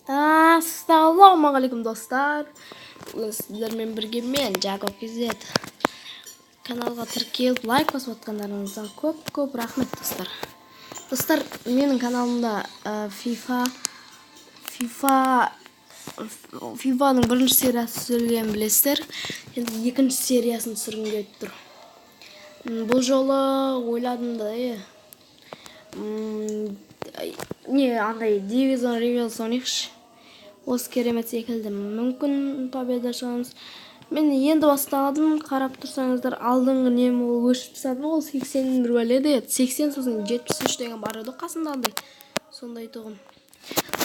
Ассалаумағалейкум достар. Бүгін сіздермен бірге мен Жаков Кизет. Каналға тіркеліп лайк басып отқандарыңызға көп рахмет достар. Достар, менің каналымда FIFA-ның бірінші сериясы түсірілгенін білесіздер. Енді екінші сериясын түсіргім келіп тұр. Бұл жолы ойладым да, андай Division Rivals ойнайықшы. Осы керемет секілді мүмкін победа шығамыз. Мен енді бастадым, қарап тұрсаңыздар, алдыңғы нем ол өшіп тастады. Ол 81 бәледі, 80 сосын 73 деген бар еді қасында андай. Сондай тұғын.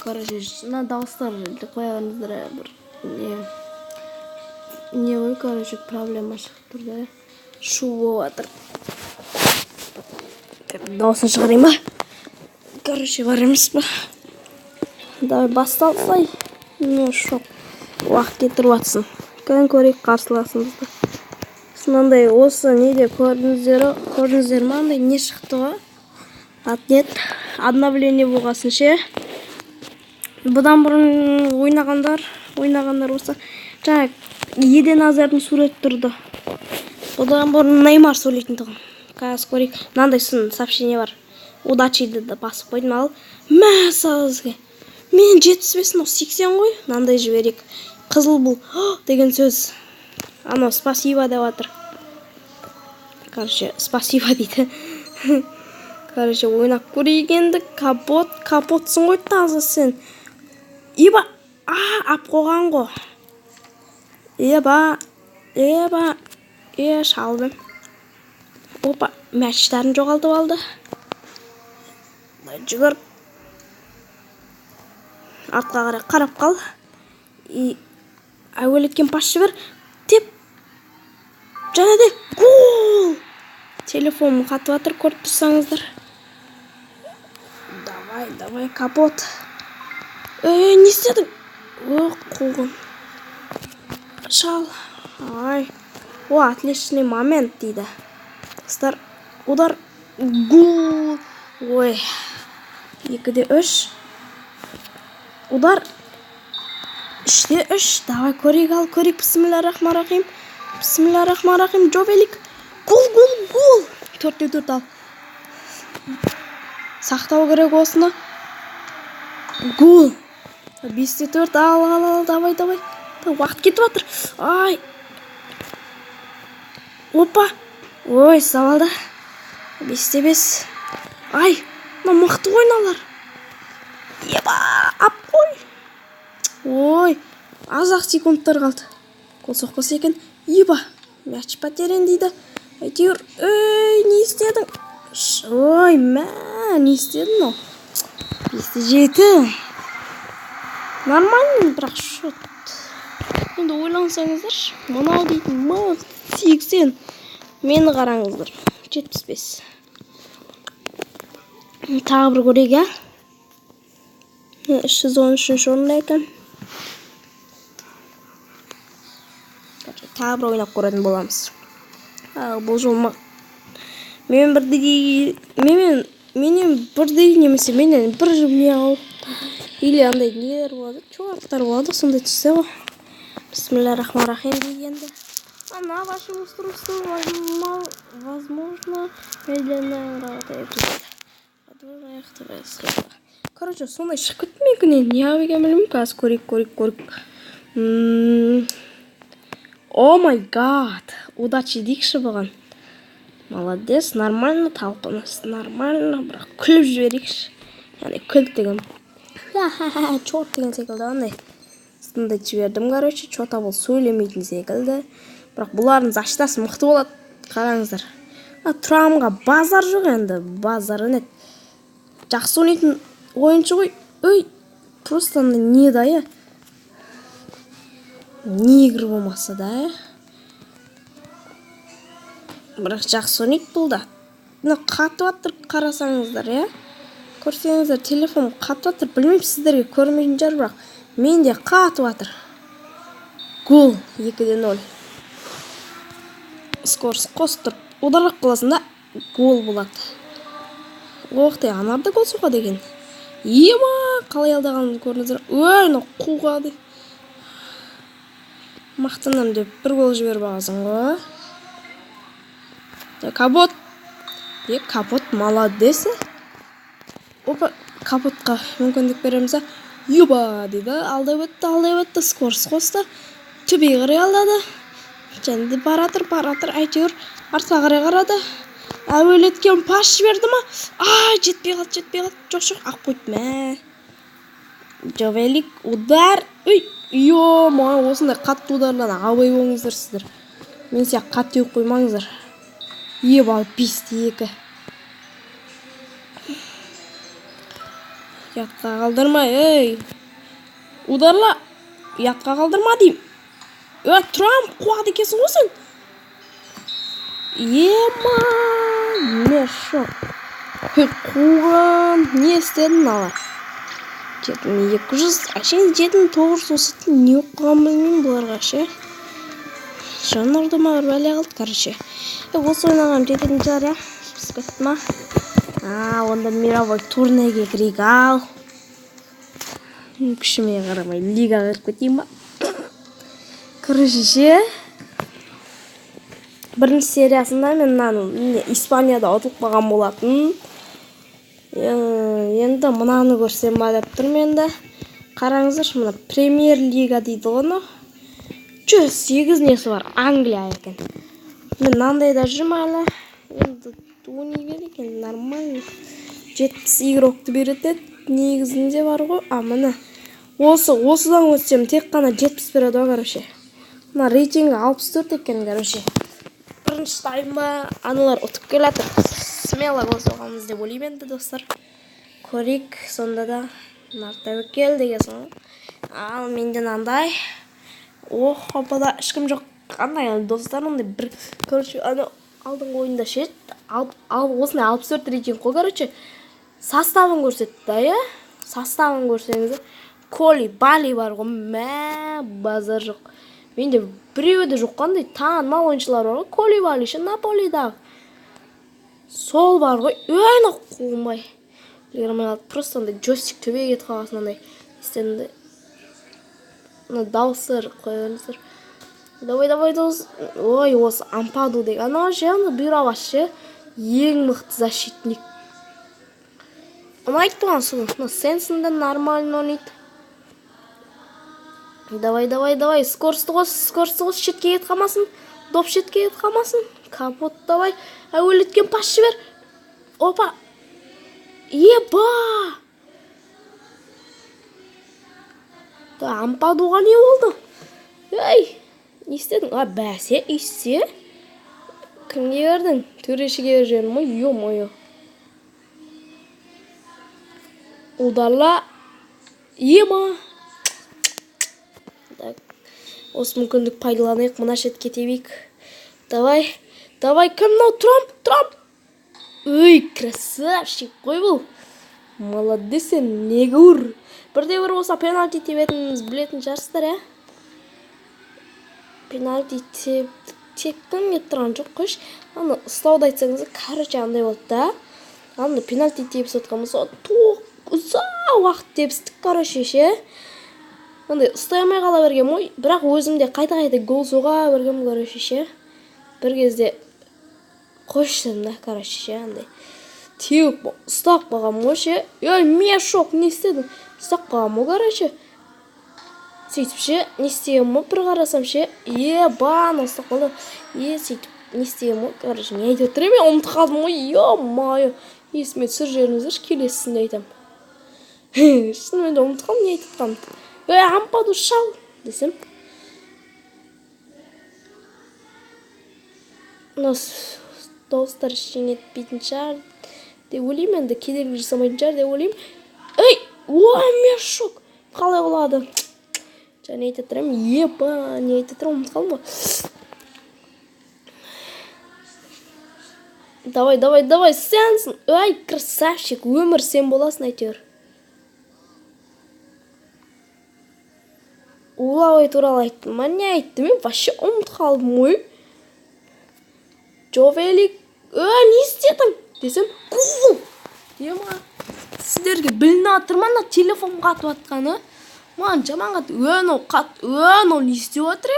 Короче, мына дауыстарды қояғаныздар бір не ой, короче, проблема шығып тұр да. Шу болып жатыр. Дауысын шығарайын ба? Короче, бар емес па? Давай басталсай. Шоқ. Уақыт кетіріп атсын. Көрейік қарсыласымызды. Сонандай осы неде көрдіңіздер ма? Андай не шықты ғой? Отнет. Обновление болғасын ше. Бұдан бұрын ойнағандар осы. Жаңа Еден Азардың сурет тұрды. Бұдан бұрын Неймар сөйлейтін тұғын. Қазір көрейік. Мынандай сын сообщение бар. Удачиді да басып қойдым ал. Мәсәлізге. Мен 75-ін 80 ғой. Мынандай жіберейік. Қызыл бұл деген сөз. Анау спасибо деп жатыр. Короче, спасибо дейді. Короче, ойнап көрейік енді. Капотсың ғой таза сен. Еба, ап қоған ғой. Еба, шалдым. Опа, мәчтарын жоғалтып алды. Жүгір. Артқа қарай қарап қал. Әуелеткен пас жібер. Теп. Жаңа де. Гол! Телефоным қатып жатыр, көріп тұрсаңыздар. Давай, капот. Не істедің? Қуғын. Шал. Отличный момент дейді. Достар, удар. Гол! Ой. 2-3. Удар. 3-3. Давай көрейік. Бисмиллахиррахманиррахим. Жовелик. Гол. 4-4 ал. Сақтау керек осыны. Гол. 5-4 ал. Давай. Уақыт кетіп жатыр. Опа. Ой, савалда. 5-5. мына мықты ойналар. Еба, ап қой. Ой, аз-ақ секундтар қалды. Гол соқпаса екен. Еба, мяч потерян дейді. Әйтеуір, не істедің? Не істедің ол? 5-7. Нормально, бірақ шот. Енді ойлансаңыздар, мынау дейтін мықты 80. Мені қараңыздар. 75. Тағы бір көрейік, 313 орында екен. Тағы бір ойнап көретін боламыз. Бұл жол менен бірдей немесе менен бір не алып или андай нелер болады, чувақтар болады, сондай түссе ғой. Бисмиллахиррахманиррахим дегенде. На вашем устройстве возможно медленная работа. Короче, сондай шығып кетті менкіне. Не абеге білмеймін, қазір көрейік. О май гад. Удачи дейікші бұған. Молодец, нормально талпыныс. Нормально, бірақ күліп жіберейікші. Яғни күліп деген. Чот деген секілді андай. Сындай жібердім, короче. Чота бұл сөйлемейтін секілді. Бірақ бұлардың защитасы мықты болады. Қараңыздар. Тұрамға базар жоқ енді. Базары нет. Жақсы ойнайтын ойыншы ғой. Просто не да, негр болмаса да, бірақ жақсы ойнайды бұл да. Қатып атыр, қарасаңыздар, көрсеңіздер, телефон қатып атыр. Білмеймін, сіздерге көрмейтін жар, бірақ менде қатып атыр. Гол 2-0. Скорс қостыр. Ударақ боласында гол болады. Оқты, анарда гол соға деген. Ема, қалай алдағанымды көрдіңіздер. Мына қуға деп. Мақтанам деп бір гол жіберіп аласың ғой. Капот. Капот молодец. Опа, капотқа мүмкіндік береміз. Юба дейді. Алдай өтті. Скорс қосты. Төбе қарай алдады. Және баратыр. Әйтеуір артқа қарай қарады. Әуелеткен пас жіберді ма? Жетпей қалды. Жоқ, ақ қойды ма. Жовелик удар. Осындай қатты ударлан абай болыңыздар сіздер. Мен сияқты қатты еуіп қоймаңыздар. Ебал 5-2. Ятқа қалдырма, Ударла. Ятқа қалдырма дейм. Тұрам, қуады кесін ғосын. Не шоқ. Қуған, не істедің алар? 7200, әшейін 7900 осыты не оқыған білмеймін бұларға ше. Жанырды ма бәле қалды, короче. Осы ойнағам жететін жар, Спискетті ма? Онда мировой турнеге кірейік ал. Күшіме қарамай, лига қырып кетейін ба? Короче ше. Бірінші сериясында мен Испанияда ұтылып қалған болатын. Енді мұнаны көрсем ба деп тұрмын енді. Қараңыздар, мұна премьер лига дейді ғыны. 108 несі бар, Англия екен. Мен мынандай да жүрмін әлі. Енді универ екен, нормально. 70 игрокты береді, негізінде бар ғой. Міне. Осыдан өтсем тек қана 70 береді ғой, короче. Мына рейтингі 64 екен, короче. Бірінші таймда аналар ұтып келатыр. Смело гол соғамыз деп ойлаймын енді достар. Көрейік, сонда да Тәуекел деген соң. Ал менден андай. Опада ешкім жоқ. Қандай достар, ондай бір короче алдыңғы ойында шет. Осындай 64 рейтинг қой, короче. Составын көрсетті да, Составын көрсеңіз. Коли, Бали бар ғой, базар жоқ. Менде біреуі де жоқ қандай танымал ойыншылар бар ғой. Коли, Бали, Наполидағы. Сол бар ғой. Қуылмай. Просто андай джойстик төбеге кетіп қаласын андай. Істенді. Дауысыр қойыңыздар. Давай дауыс. Осы Ампаду деген. Ана ше, бұйра бас ше. Ең мықты защитник. Оны айттыған сұлы. Сенсінде нормально ойнайды. Давай. Скорсты қос. Шетке кет қалмасын. Доп шетке кет қалмасын. Капот давай. Әуелеткен пас жібер. Опа. Еба! Ампадуға не болды? Не істедің? Бәсе, ішсе? Кімге бердің? Төрешіге берген ма? Ё-моё. Ударла. Ема! Осы мүмкіндік пайдаланайық, мұна шетке тебейік. Давай, кім мынау? Трам! Красавчик қой бұл. Молодец, негур. Бірде-бір болса пенальти тебетініміз білетін жарыстар, Пенальти тепкім кеп тұрған жоқ қойш. Аны ұстауды айтсаңыз, короче андай болды да. Аны пенальти тепіс отқанымыз, ұзақ уақыт тепістік, короче ше. Андай ұстай алмай қала бергем ой, бірақ өзімде қайта гол соға бергем, короче ше. Бір кезде қойшым да, короче ше, андай. Теуіп ұстақ бағам ой ше. Мен шок, не істедің? Ұстақ бағам ой, короче. Сөйтіп ше, не істеген ой, бір қарасам ше. Бан, ұстақ болды. Сөйтіп, не істеген ой, короче, не айтып отырайын, мен ұмыт қалдым ой, ё-майы. Есіме түсір жеріңіздер, келесісінде айтам. Шынымен де ұмыт қалдым, не айтып қалдым. Ампаду шал, десем. Достар ішен етпейтін шығар деп ойлаймын, енді кедергі жасамайтын шығар деп ойлаймын. Мен шок. Қалай болады? Және айтып тұрам, не айтып тұрам, ұмыт қалдым ғой. Давай, сенсің. Красавчик, өмір сен боласың әйтеуір. Улауай туралы айттым, не айттым, мен вообще ұмыт қалдым ой. Жовелик, не істедің? Десем, гол! Ема, сіздерге білініп жатыр ма мына телефон қатып жатқаны? Маған жаман қатты. Ол не істеп жатыр?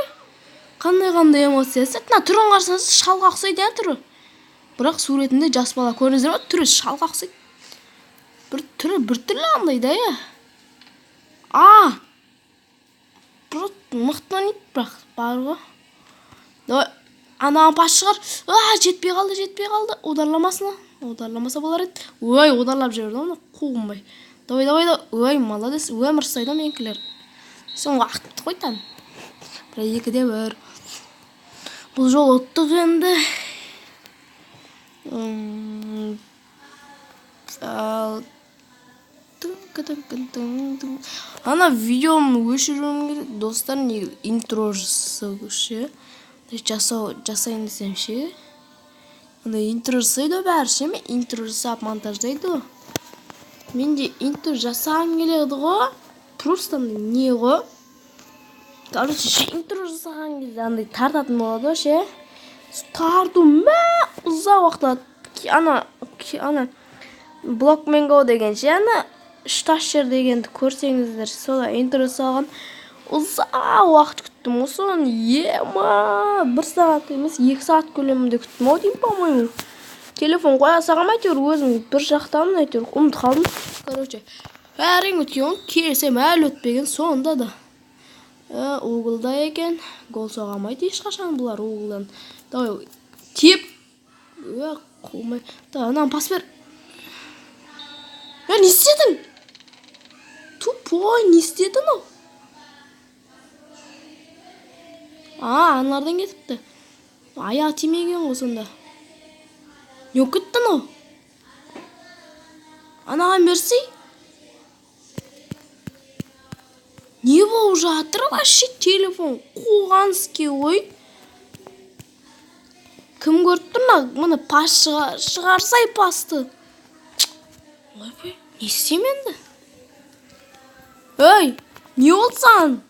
Қандай эмоциясы? Мына түрін қарасаңыз шалға ұқсайды түрі. Бірақ суретінде жас бала көрдіңіздер ме? Түрі шалға ұқсайды. Bir türlü андай да ya. Бір мықтан ит бірақ бар ғой. Анаған пас шығар. Жетпей қалды. Аударламаса болар еді. Аударлап жіберді оны қуғынбай. Давай, молодец. Өмір ұстайды менікілер. Сен уақытты қойтан. Бір 2-1. Бұл жол ұттық енді. Ана видеоны өшіруім керек. Достар, неге интро жасайын десем ше. Интро жасайды бәрі ше. Мен интро жасап монтаждайды. Мен де интро жасағым келеді ғой. Просто не ғой. Короче, ше интро жасаған кезде андай тартатын болады ше. Тарту ұзақ уақыт. Ана Блокмен Go деген ше. Ана шташер дегенді көрсеңіздер. Солай интро жасаған. Ұзақ уақыт күттім. Соны 1 сағат емес 2 сағат көлемінде күттім. Деймін, по-моему. Телефон қоя сағам әйтеуір өзім бір жақтамын әйтеуір. Ұмыт қалдым. Короче, әрең өткен, келсем әлі өтпеген соңында да. Углда екен. Гол соғамайды ешқашан бұлар углдан. Давай, теп. Қылмай. Анан пас бер. Не істедің? Тупой, не істедің ол? Аналардан кетіпті. Аяқ тимеген ғой сонда. Не өкіттің ол? Анаған берсей? Не болып жатыр вообще телефон қуғанске ой? Кім көріп тұр ма? Мұны пас шығарсай пасты. Ойбай, не істейм енді? Не олсан?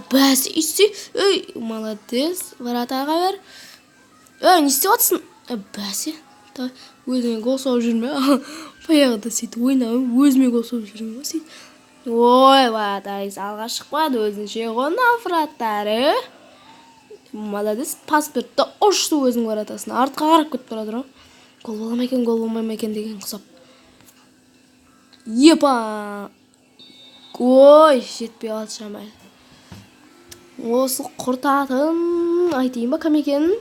Бәсі істей. Молодец. Вратаға бер. Не істей отсын? Бәсі. Өзіме гол соғып жүрме. Баяғыда сөйтіп ойнауым. Өзіме гол соғып жүрме. Вратарис алға шықпады. Өзінше ғона вратары. Молодец. Пас берді. Ұшты өзің вратасына. Артқа қарап көтіп барадыр. Гол болмай ма екен деген құсап. Епа! Жетпей қалды шамай. Осы құртатын айтайын ба кім екенін?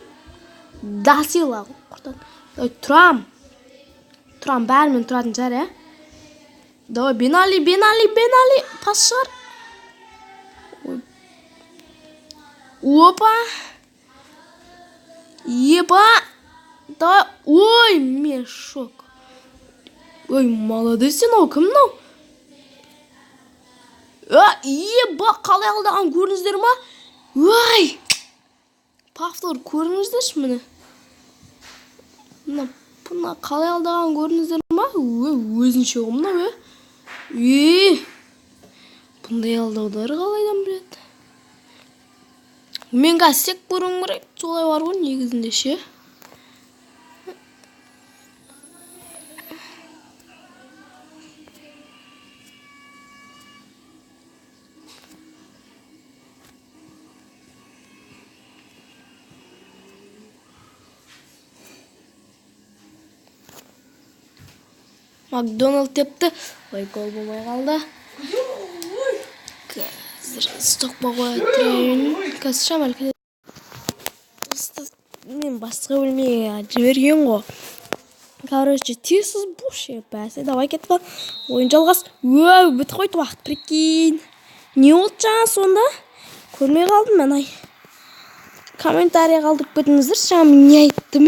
Дасила құртатын. Тұрам, бәрімен тұратын жар, ә? Давай, Бенали. Пас шығар. Опа! Епа! Давай, мешок. Молодец сен ол, кім мынау? Қалай алдаған көріңіздер ма? Повтор көріңіздерші мені. Бұна қалай алдаған көріңіздер ма? Өзінше ғымна, бұндай алдаудар қалайдан біледі. Мен қасек көрің керек, солай бар ғой негізінде ше. Макдоналд тепті. Гол болмай қалды. Қазір стоқпа қоятырайын. Қазір шамал кедеді. Мен басқа бөлмеге жіберген ғой. Короче, тесіз бұш. Бәсі, давай кетіп қал. Ойын жалғас. Біті қойды уақыт, прикинь. Не олды жаңа сонда? Көрмей қалдым мен, ай. Комментария қалдып көтіңіздер. Жаңа мен не айттым,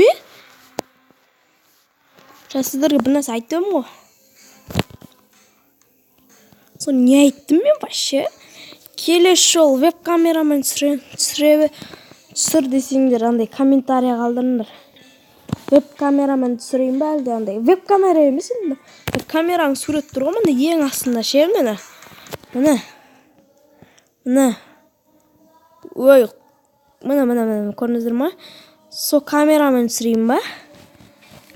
сіздерге бір нәрсе айттым ғой. Соны не айттым мен вообще? Келесі жол веб-камерамен түсір десеңдер, андай комментария қалдырыңдар. Веб-камерамен түсірейін бе әлде андай? Веб-камера емес енді. Камераң сурет тұр ғой, міне ең астында ше мені. Міне. Міне, көрдіңіздер ма? Со камерамен түсірейін бе?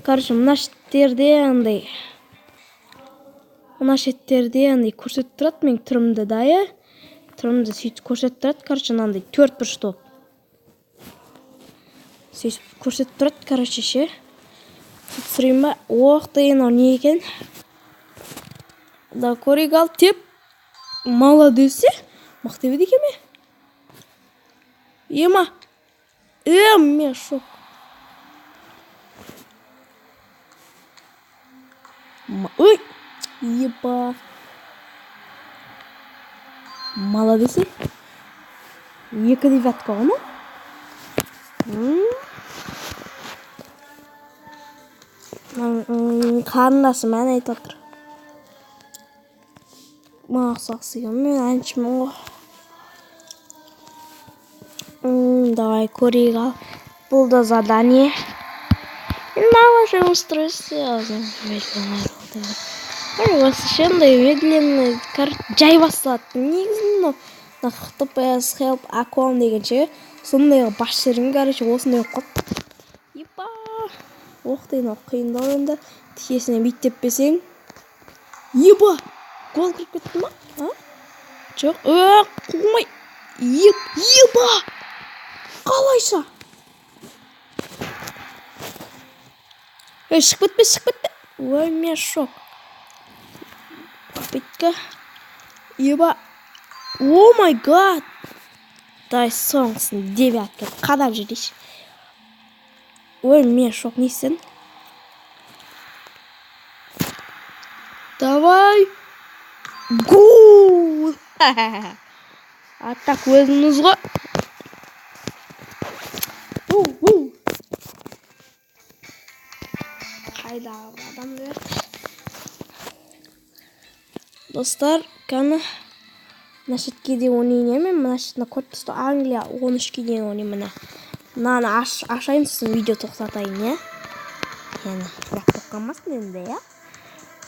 Короче, мына шеттерде андай мына шеттерде андай көрсетіп тұрады мен түрімді да, түрімді сөйтіп көрсетіп тұрады, короче, мынандай 4 бұрышты болып. Сөйтіп көрсетіп тұрады, короче, ше. Сөйтіп сұрайын ба? Оқ деген ол не екен? Да көрейік ал теп. Молодец. Мықты беді екен ме? Ема. Мен шок. Ой. Еба. Молодец. 2 девятка ғой ма? Қарындасым ән айтып отыр. Мақсақсыған мен әншімін ғой. Давай көрейік ал. Бұл да задание. На вашем устройстве. Совершенно медленно. Жай басталады. Негізінде HTTPS help аквам деген ше. Сондай басшырым, короче, осындай қоп. Епа. Оқтайын қиындау енді. Тиесіне биттеп бесең. Епа. Гол кіріп кетті ма? Жоқ. Қумай. Епа. Қалайша? Шығып кетпе. Ой, мен шок. Попытка. Епа. О май гад. Дай соңғысын девятка. Қадап жүрейші. Ой, мен шок несін? Давай. Гол! Аттақ өзіміз ғой. Қайдағы адам берді. Достар, кәні мына шетке де ойнайын мен. Мына шетіне Корпусты Англия 13-ке дейін ойнайын. Мынаны ашайын, сосын видео тоқтатайын, е? Яны, бірақ тоққанмасын енді, е?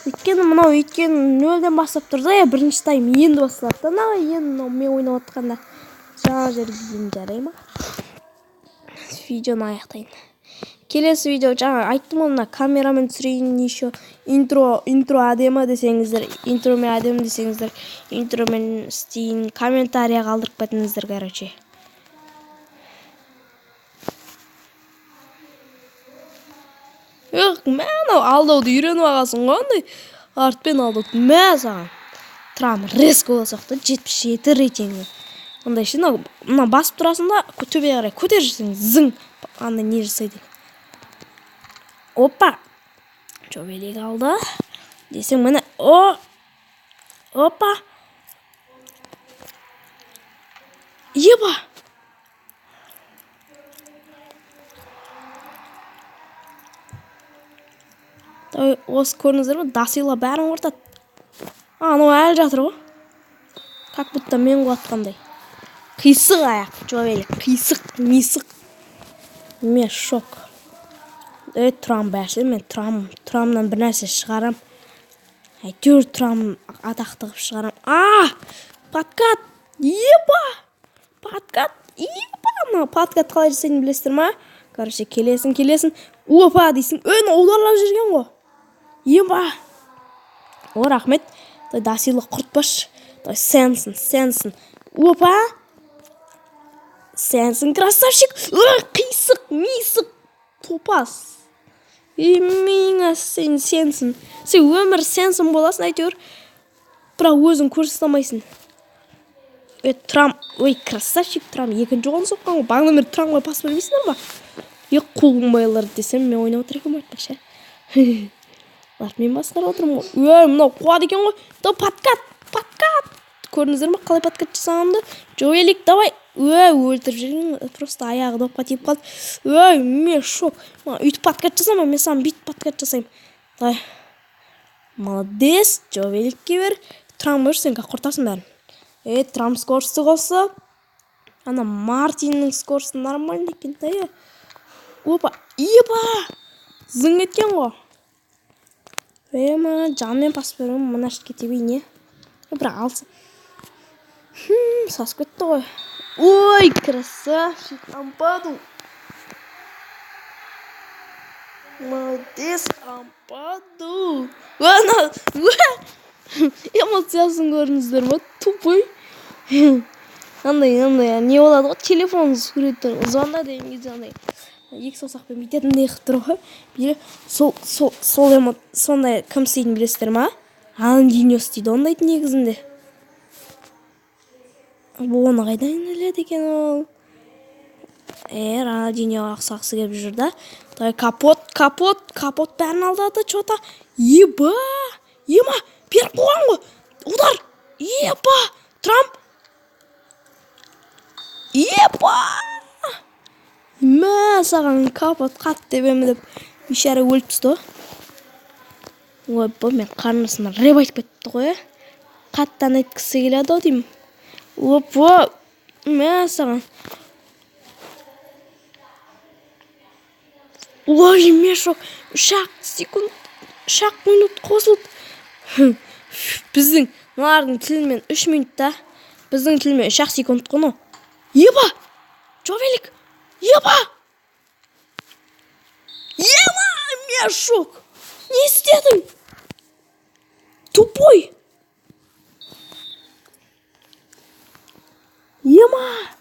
Өйткені мынау нөлден бастап тұрды, е? Бірінші тайм енді басталады. Енді мен ойнап отқанда жаңа жерге дейін жарай ма? Видеоны аяқтайын. Келесі видео жаңа айттым оны камерамен түсірейін, еще интро әдемі десеңіздер, интромен істейін, комментария қалдырып кетіңіздер, короче. Мән алдауды үйреніп ағасын қандай артпен алдауды мә саған. Тұрам резко болсақты 77 рейтингі. Ондай ше, мына басып тұрасында төбе қарай көтер жүрсең зың андай не жасайды. Опа. Жобелек алды. Десең мені. Опа. Еба. Осы көріңіздер ме? Дасила бәрін ортады. Анау әлі жатыр ғой. Как будто мен қуатқандай. Қисық аяқ. Жобелек. Қисық, мисық. Мен шок. Тұрам бәршілер, мен тұрамнан бір нәрсе шығарам. Әйтеуір тұрам атақты қып шығарам. Подкат! Епа! Подкат! Епа! Подкат қалай жасайын білесіздер ма? Короче, келесің. Опа дейсің. Оларлап жүрген ғой. Епа! О, рахмет. Дасилы құртпаш. Сенсін. Опа! Сенсін, красавчик. Қисық, мисық. Топас. Меңа сенсін. Сен өмір сенсін боласың әйтеуір. Бірақ өзің көрсетамайсың. Тұрам, красавчик тұрам. Екінші оғын соққан ғой. Бағына мөр тұрам ғой пас бермейсіңдер ма? Қолым байлар десем, мен ойнап отыр екен айтпақшы. Мен басқара отырмын ғой. Мынау қуады екен ғой. Подкат. Көрдіңіздер ме қалай подкат жасағанымды? Жобелек, давай. Өлтіріп жүрген, просто аяғы допқа тиіп қалды. Мен шок. Үйтіп подкат жасамай, мен саған бүйтіп подкат жасайым. Давай. Молодец. Жобелекке бер. Тұрам өрсен, құртасын бәрін. Тұрам скорсты қосы. Ана Мартиннің скорсы нормальный екен. Опа. Зың еткен ғой. Жанмен пас беруім, мұна шетке тебей не? Бірақ алсын. Сас көтті ғой. Красавчик, ампаду. Молодец, Ампаду. Ана, эмоциясын көрдіңіздер ма? Тупой. Андай, не болады ғой, телефон суреттен звонда деген кезде андай екі саусақпен бүйтетін не қылып тұр ғой. Бері сондай кім істейтін білесіздер ма? Андиньос дейді, ондайды негізінде. Оны қайдан біледі екен ол? Рональдиньо ақсақсы келіп жүр да. Капот бәрін алдады, что-то. Ема, беріп қойған ғой. Удар. Епа, Трамп. Саған капот қатты деп емі деп бейшара өліп түсті. Ойпа, мен қарнысына рэп айтып кетті ғой. Қаттан айткісі келеді деймін. Опа, саған. Ой, мешок, шақ минут қосылды. Біздің мылардың тілімен 3 минутта, біздің тілімен 3 секунд қону. Еба! Жовелик! Еба! Мешок! Не істедің? Тупой! Ема!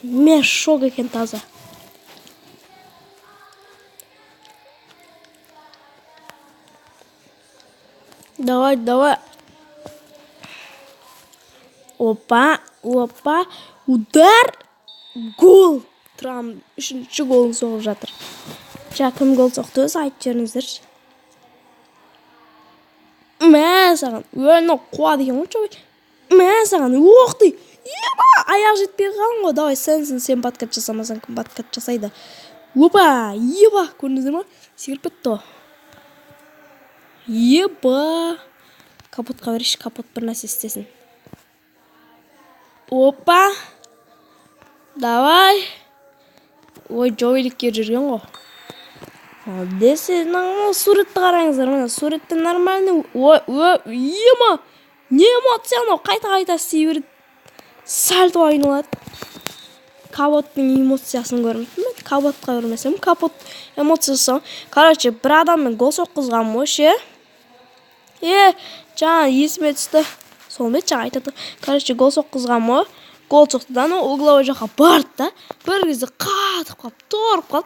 Мешок екен таза. Давай. Опа, удар, гол. Трам, 3-ші голын соғып жатыр. Кім гол соқты өзі айтып жеріңіздерші. Саған, қуады екен ғой. Саған, оқты. Аяқ жетпей қалың ғой. Давай, сен подкат жасамасаң, кім подкат жасайды. Опа, көрдіңіздер ма? Секіріп кетті ғой. Капотқа береші, капот бір нәрсе істесін. Опа. Давай. Ой, Жовеликке жүрген ғой. Десенің суретті қараңыздар. Суретті нормальный. Ема. Не эмоция анау қайта істей береді. Сальто айналады. Капоттың эмоциясын көрмейтін бе? Капотқа көрмесем, капот эмоциясы. Короче, бір адаммен гол соққызған ой ше. Жаңа есіме түсті. Сол бет жаңа айтады. Короче, гол соққызған ой. Гол соқтыдан ол угловой жаққа барды да. Бір кезде қатып қалып, торып қалып.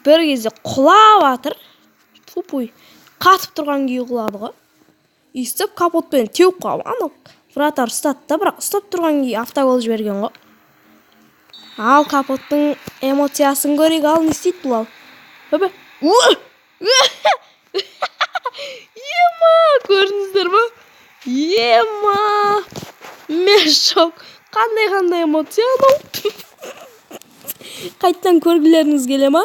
Бір кезде құлап атыр. Тупой. Қатып тұрған күйі құлады ғой. Истеп капотпен теуіп қалып. Анау вратар ұстады да, бірақ ұстап тұрған күйі автогол жіберген ғой. Ал капоттың эмоциясын көрейік, ал не істейді бұл ал? Көрдіңіздер ма? Мешок. Қандай эмоция анау? Қайттан көргілеріңіз келе ма?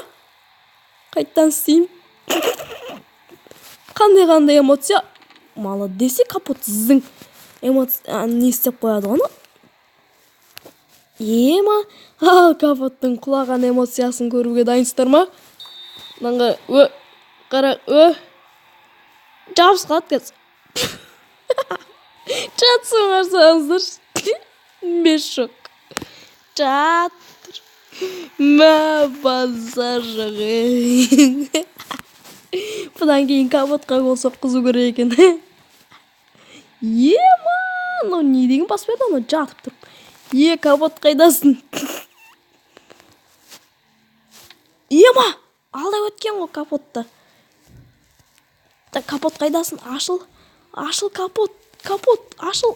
Қайттан істейм. Қандай эмоция? Молодец, капот сіздің эмоция не істеп қояды оны? Капоттың құлаған эмоциясын көруге дайынсыздар ма? Қара, жабыс қалады кәз. Жатсын қарсаңыздар. Мешок. Жатыр. Базар жағы. Бұдан кейін капотқа гол соққызу керек екен. Не деген басып еді, ана жатып тұрып. Капот қайдасын? Алдай өткен ғой капотты. Капот қайдасын? Ашыл капот, ашыл.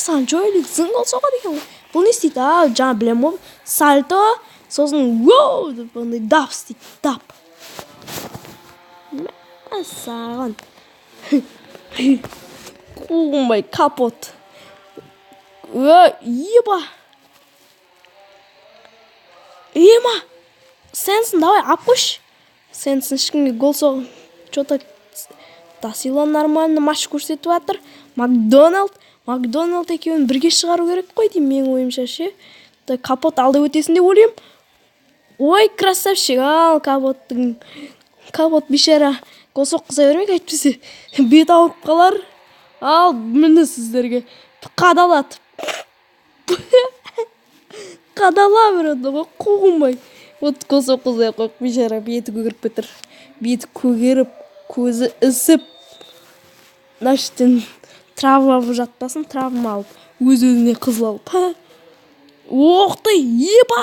Саған Жовелик зыңғыл соғады екен ғой. Бұл не істейді? Жаңа білем ғой. Сальто, сосын воу деп ондай дап істейді. Дап. Саған. Қуғынбай капот. Сенсің, давай, ап қойш. Сенсің ешкімге гол соғын. Что-то Тасила нормально матч көрсетіп жатыр. Макдоналд екеуін бірге шығару керек қой деймін менің ойымша ше. Капот алды өтесін деп ойлаймын. Ой, красавчик, ал капоттың Капот бейшара косок кыса бермек, айтпесе бет ауырып қалар. Ал міне сіздерге қадалат. Қадала береді ғой, қуғынбай. Вот косок кызай қойып, бейшара беті көгеріп кетір. Беті көгеріп, көзі ісіп. Наштен травма болып жатпасын, травма алып, өз-өзіне қызыл алып. Оқты, епа!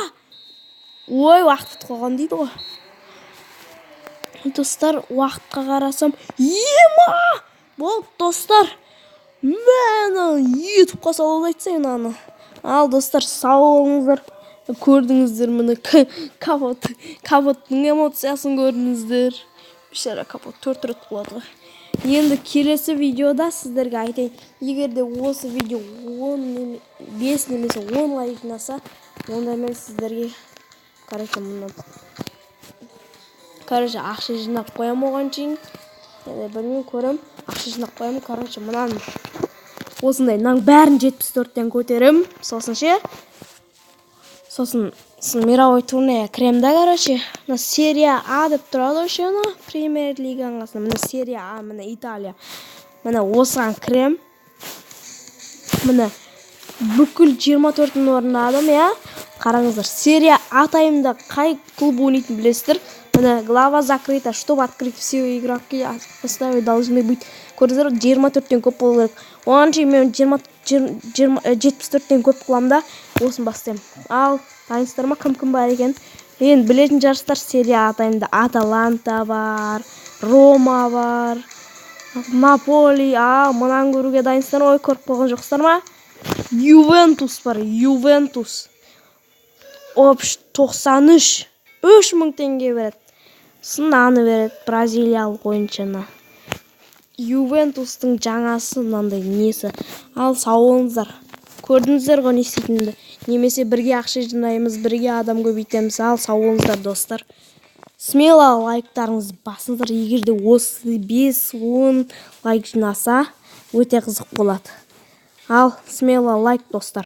Ой, уақыт қалған дейді ғой. Достар, уақытқа қарасам, ема! Болды, достар. Мен ютубқа салуын айтсайын аны. Ал, достар, сау болыңыздар. Көрдіңіздер мені капоттың эмоциясын көрдіңіздер. Бейшара капот 4 рет құлады. Енді келесі видеода сіздерге айтайын. Егерде осы видео 5 немесе 10 лайк жинаса, онда мен сіздерге ақша жинап қоям оған чейін. Білмеймін, көрем. Ақша жинап қоям. Мынаны осындай бәрін 74-тен көтерім. Сосын мировой турне кремда, мына серия А деп тұрады өше, премьер лиганың астында. Мына серия А, мына Италия. Мына осыған крем. Мына бүкіл 24-ін орындадым, Қараңыздар, серия А таймында қай клуб ойнайтын білесіздер? Мына глава закрыта, чтобы открыть все игроки, поставить должны быть. Көрдіңіздер, 24-тен көп болу керек. Оған чейін мен 74-тен көп қыламда, осын бастаймын. Ал, тайынсыздар ма, кім бар екен? Енді білетін жарыстар серия А таймында Аталанта бар, Рома бар, Наполи, мұнан көруге дайынсыздар, ой, көріп қойған жоқсыздар ма? Ювентус бар, Ювентус. 93 3000 теңге береді. Сынаны береді, бразилиялық ойыншыны. Ювентустың жаңасы мынандай несі. Ал, сау болыңыздар. Көрдіңіздер ғой не істейтінімді. Немесе бірге ақша жинаймыз, бірге адам көбейтеміз. Ал, сау болыңыздар, достар. Смело лайктарыңыз басыңыздар. Егерде осы 5-10 лайк жинаса, өте қызық болады. Ал, смело лайк, достар.